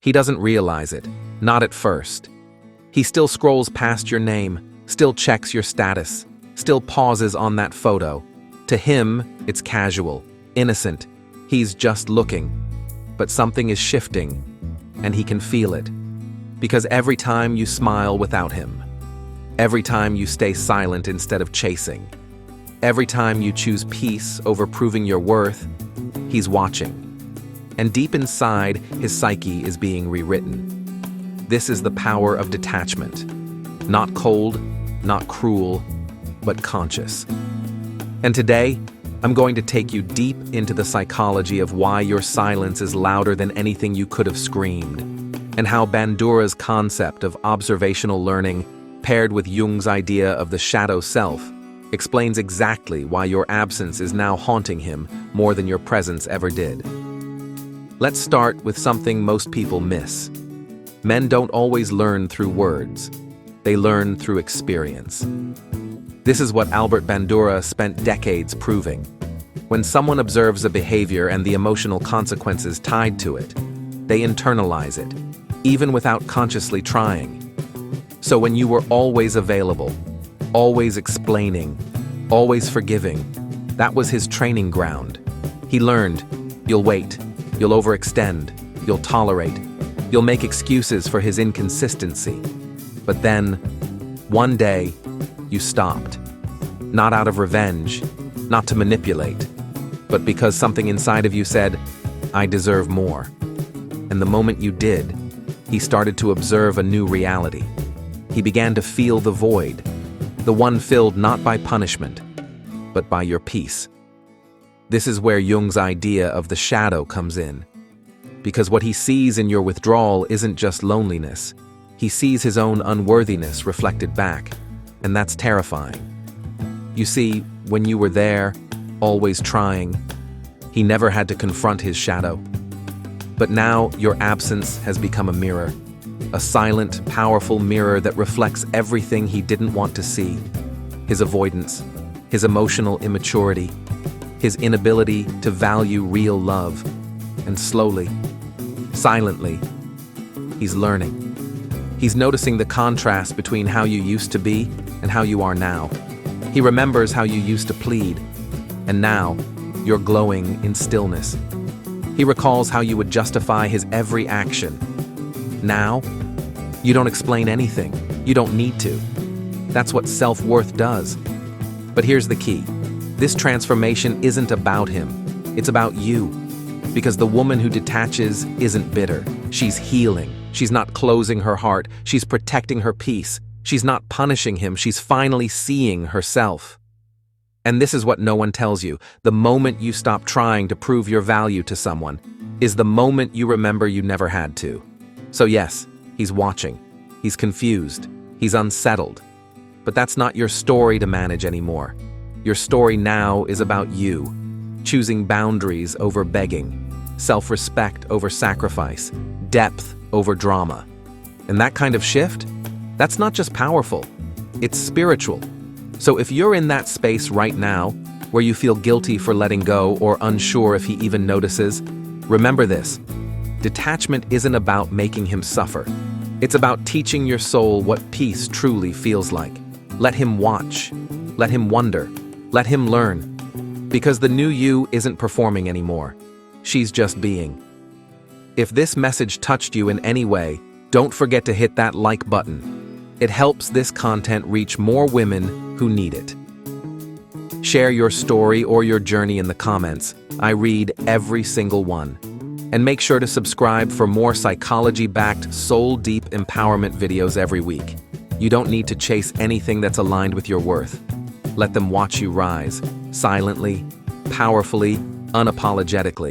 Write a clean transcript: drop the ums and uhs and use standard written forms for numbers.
He doesn't realize it, not at first. He still scrolls past your name, still checks your status, still pauses on that photo. To him, it's casual, innocent. He's just looking. But something is shifting, and he can feel it. Because every time you smile without him, every time you stay silent instead of chasing, every time you choose peace over proving your worth, he's watching. And deep inside, his psyche is being rewritten. This is the power of detachment. Not cold, not cruel, but conscious. And today, I'm going to take you deep into the psychology of why your silence is louder than anything you could have screamed, and how Bandura's concept of observational learning, paired with Jung's idea of the shadow self, explains exactly why your absence is now haunting him more than your presence ever did. Let's start with something most people miss. Men don't always learn through words. They learn through experience. This is what Albert Bandura spent decades proving. When someone observes a behavior and the emotional consequences tied to it, they internalize it, even without consciously trying. So when you were always available, always explaining, always forgiving, that was his training ground. He learned, you'll wait, you'll overextend, you'll tolerate, you'll make excuses for his inconsistency. But then, one day, you stopped. Not out of revenge, not to manipulate, but because something inside of you said, I deserve more. And the moment you did, he started to observe a new reality. He began to feel the void, the one filled not by punishment, but by your peace. This is where Jung's idea of the shadow comes in. Because what he sees in your withdrawal isn't just loneliness. He sees his own unworthiness reflected back, and that's terrifying. You see, when you were there, always trying, he never had to confront his shadow. But now your absence has become a mirror, a silent, powerful mirror that reflects everything he didn't want to see. His avoidance, his emotional immaturity, his inability to value real love. And slowly, silently, he's learning. He's noticing the contrast between how you used to be and how you are now. He remembers how you used to plead, and now you're glowing in stillness. He recalls how you would justify his every action. Now, you don't explain anything. You don't need to. That's what self-worth does. But here's the key. This transformation isn't about him. It's about you. Because the woman who detaches isn't bitter. She's healing. She's not closing her heart. She's protecting her peace. She's not punishing him. She's finally seeing herself. And this is what no one tells you. The moment you stop trying to prove your value to someone is the moment you remember you never had to. So yes, he's watching. He's confused. He's unsettled. But that's not your story to manage anymore. Your story now is about you, choosing boundaries over begging, self-respect over sacrifice, depth over drama. And that kind of shift, that's not just powerful, it's spiritual. So if you're in that space right now, where you feel guilty for letting go or unsure if he even notices, remember this. Detachment isn't about making him suffer. It's about teaching your soul what peace truly feels like. Let him watch. Let him wonder. Let him learn. Because the new you isn't performing anymore. She's just being. If this message touched you in any way, don't forget to hit that like button. It helps this content reach more women who need it. Share your story or your journey in the comments. I read every single one. And make sure to subscribe for more psychology-backed, soul-deep empowerment videos every week. You don't need to chase anything that's aligned with your worth. Let them watch you rise, silently, powerfully, unapologetically.